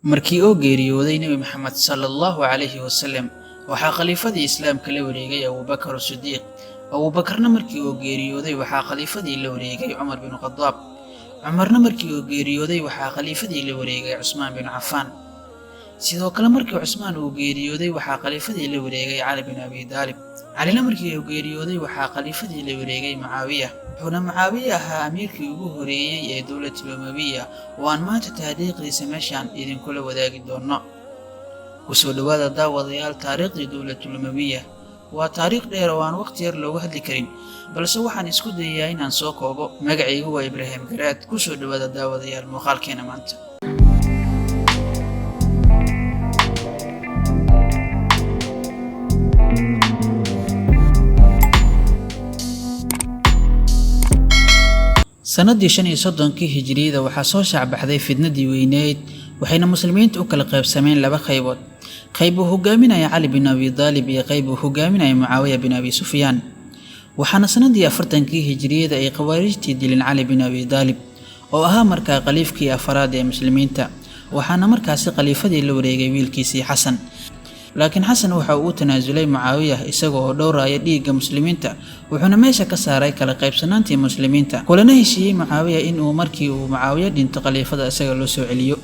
markii uu geeriyooday Nabi Maxamed sallallahu alayhi wasallam waxaa khaliifadii islaamka la wareegay Abu Bakr as-Siddiq. Abu Bakrna markii uu geeriyooday waxaa khaliifadii la wareegay Umar bin Khattab. Umarna markii uu geeriyooday waxaa khaliifadii la wareegay Uthman bin Affan. sidoo kale markii Uthman uu geeriyooday waxaa khaliifadii la wareegay Ali bin Abi Talib. Alina markii uu geeriyooday waxaa khaliifadii la wareegay Muawiya. wuxuuna Muawiya ahaa amiirkii ugu horeeyay ee dawladda Umayyah oo aan maanta taariikhdiisa meeshaan idinkula wadaagi doono. kusoo dhawaada daawadayaal taariikhdii dawladda Umayyah. waa taariikh dheer oo aan waqti yar looga hadli karin, balse waxaan isku dayayaa inaan soo koobo. magacaygu waa Ibrahim Garaad. kusoo dhawaada daawadayaal muuqaalkeena maanta. sanadii 35 hijriyada waxaa soo shacbaxday fidnadii weyneed, waxayna muslimiintu u kala qaybsameen laba qaybood. qayb uu hogaaminaya Ali bin Abi Talib iyo qayb uu hogaaminaya Muawiya bin Abi Sufyan. waxaana sanadii 40 hijriyada ay khawaarijtii dileen Ali bin Abi Talib oo ahaa markaa khaliifkii afraad ee muslimiinta. waxaana markaasi khaliifadii la wareegay wiilkiisii Xasan. laakiin Xasan waxa uu tanaasulay Muawiya isagoo dhowraya dhiigga muslimiinta, wuxuuna meesha ka saaray kala qaybsanaantii muslimiinta, kulana heshiiyay Muawiya in uu markii uu Muawiya dhinto khaliifada isaga loo soo celiyo.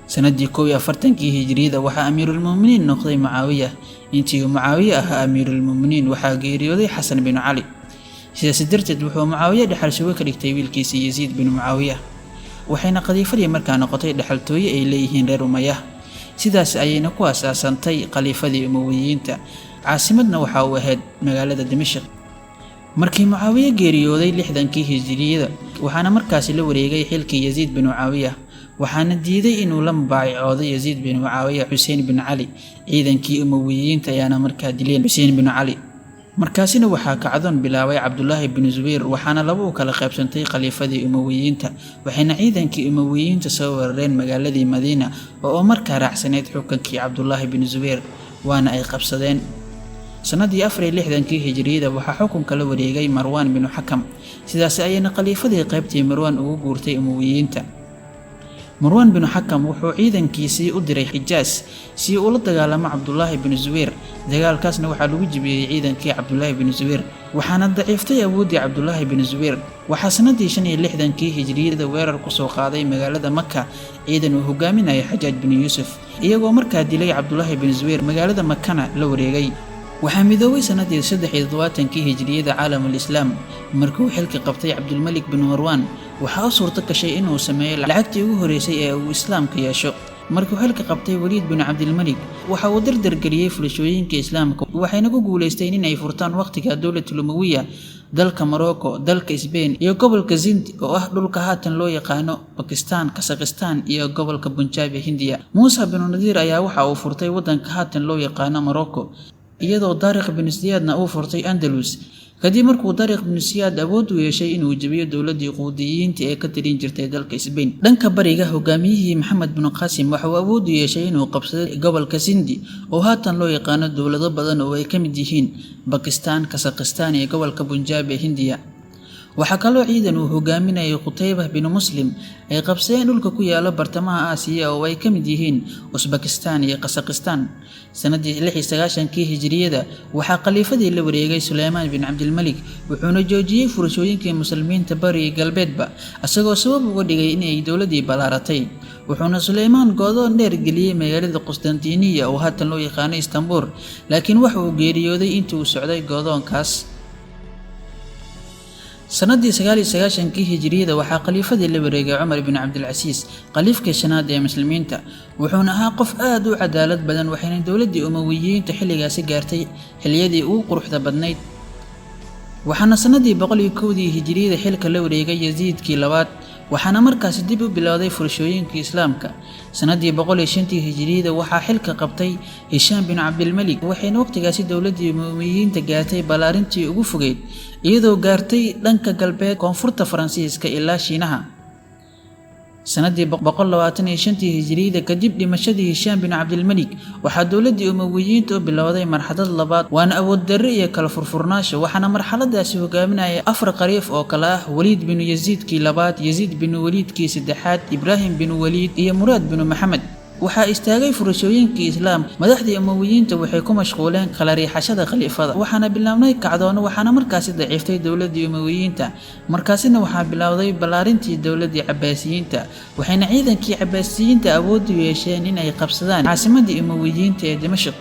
sanadii 41 hijriyada waxaa amiirul muuminiin noqday Muawiya. intii uu Muawiya ahaa amiirul muuminiin waxaa geeriyooday Xasan bin Ali. sidaas darteed wuxuu Muawiya dhaxal sugo ka dhigtay wiilkiisii Yaziid bin Muawiya, waxayna khaliifadii markaa noqotay dhaxaltooye ay leeyihiin reer Umayyah. sidaas ayayna ku asaasantay khaliifadii Umayyiyiinta. caasimadna waxa uu ahayd magaalada Dimashq. markii Muawiya geeriyooday 60 hijriyada waxaana markaasi la wareegay xilkii Yaziid bin Muawiya, waxaana diiday inuu la mubaayacoodo Yaziid bin Muawiya Hussein bin Ali. ciidankii Umayyiyiinta ayaana markaa dileen Hussein bin Ali. markaasina waxaa kacdoon bilaabay Abdullah bin Zubayr, waxaana laba u kala qaybsantay khaliifadii Umayyiyiinta. waxayna ciidankii Umayyiyiinta soo weerareen magaaladii Madiina oo markaa raacsaneyd xukunkii Abdullah bin Zubayr, waana ay qabsadeen. sanadii 64 hijriyada waxaa xukunka la wareegay Marwan bin Hakam. sidaas ayayna khaliifadii qaybtii Marwan ugu guurtay Umayyiyiinta. Marwan bin Hakam wuxuu ciidankiisii u diray Xijaas si uu la dagaalamo Abdullah bin Zubayr. dagaalkaasna waxaa lagu jibiyay ciidankii Abdullah bin Zubayr, waxaana daciiftay awoodii Abdullah bin Zubayr. waxaa sanadii 65 hijriyada weerar ku soo qaaday magaalada Makka ciidan uu hogaaminaya Xajaaj bin Yuusuf, iyagoo markaa dilay Abdullah bin Zubayr. magaalada Makkana la wareegay. waxaa midoobay sanadii 73 hijriyada caalamul islaam markuu xilka qabtay Cabdulmalik bin Marwan. waxaa suurto gashay inuu sameeyo lacagtii ugu horeysay ee uu islaamka yeesho. markuu xilka qabtay Waliid bin Cabdilmalik waxa uu dardargeliyay fulashooyinka islaamka, waxayna ku guuleysteen inay furtaan waqtiga dawladda Umayyah dalka Morocco, dalka Spain iyo gobolka Sind oo ah dhulka haatan loo yaqaano Pakistan, Kazakhstan iyo gobolka Punjab ee Hindiya. Muusa bin Nadir ayaa waxa uu furtay wadanka haatan loo yaqaano Morocco, iyadoo Tariq bin Ziyadna uu furtay Andalus. kadib markuu Tariq bin Ziyad awood u yeeshay inuu jabiyo dawladii Quudiyiinta ee ka tirin jirtay dalka Spain. dhanka bariga hogaamiyihii Maxamed bin Qasim waxa uu awood u yeeshay inuu qabsado gobolka Sindi oo haatan loo yaqaano dawlado badan oo ay ka mid yihiin Pakistan, Kazakhstan iyo gobolka Punjab ee Hindiya. waxaa kaloo ciidan uu hogaaminayay Qutaybah bin Muslim ay qabsadeen dhulka ku yaala bartamaha Aasiya oo ay ka mid yihiin Uzbekistan iyo Kazakhstan. sanadii 96 hijriyada waxaa khaliifadii la wareegay Suleymaan bin Cabdilmalik, wuxuuna joojiyay furashooyinkii muslimiinta bari galbeedba asagoo sabab uga dhigay inay dawladii balaaratay. wuxuuna Suleymaan go'doon dheer geliyay magaalada Qustantiniya oo haatan loo yaqaano Istanbul, laakiin waxa uu geeriyooday intii uu socday go'doonkaas. sanadii 99 hijriyada waxaa khaliifadii la wareegay Umar bin Abdul Aziz, khaliifkii shanaad ee muslimiinta. wuxuuna ahaa qof aad u cadaalad badan, waxayna dawladii Umayyiyiinta xilligaasi gaartay xilliyadii ugu quruxda badnayd. waxaana sanadii 101 hijriyada xilka la wareegay Yaziidkii labaad, waxaana markaasi dib u bilowday furashooyinkii islaamka. sanadii 105 hijriyada waxaa xilka qabtay Hisham bin Abdilmalik, waxayna waqtigaasi dawladii Umayyiyiinta gaartay balaarintii ugu fogeyd, iyadoo gaartay dhanka galbeed koonfurta Faransiiska ilaa Shiinaha. sanadii 125 hijriyada kadib dhimashadii Hishaam bin Cabdilmalik waxaa dowladii Umayyiyiinta bilowday marxalad labaad waana awood darro iyo kala furfurnaansho waxaana marxaladaasi hogaaminayay afar qariif oo kala ah Waliid bin Yaziid kii labaad Yaziid bin Waliid kii saddexaad Ibrahim bin Waliid iyo Muraad bin Maxamed waxaa istaagay furashooyinkii islaam madaxdii Umayyiyiinta waxay ku mashquuleen kala riixashada khaliifada waxaana bilaabnay kacdoono waxaana markaasi daciiftay dowladii Umayyiyiinta markaasina waxaa bilowday balaarintii dowladii Cabbaasiyiinta waxayna ciidankii Cabbaasiyiinta awood u yeesheen in ay qabsadaan caasimadii Umayyiyiinta ee Dimashq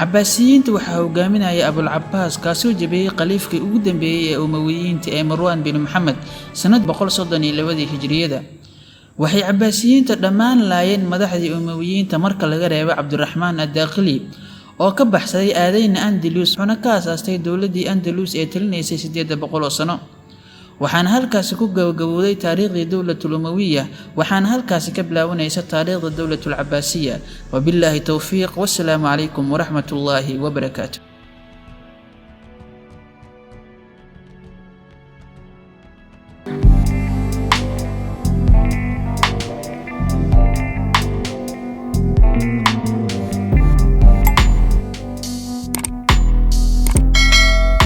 Cabbaasiyiinta waxaa hogaaminayay Abul Cabbaas kaasoo jabiyay khaliifkii ugu dambeeyay ee Umayyiyiinta ee Marwaan bin Maxamed sanad 132 hijriyada waxay Cabbaasiyiinta dhammaan laayeen madaxdii Umayyiyiinta marka laga reebo Cabdiraxmaan ad-Daaqili oo ka baxsaday aadayna Andalus xuna ka asaastay dowladii Andalus ee talinaysay 800 sano waxaana halkaas ku gabagabowday taariikhdii dowladul Umayyah waxaana halkaas ka bilaabanaysa taariikhda dowladul Cabbaasiyya wabillahi tawfiiq wassalaamu calaykum waraxmatullaahi wabarakaatuh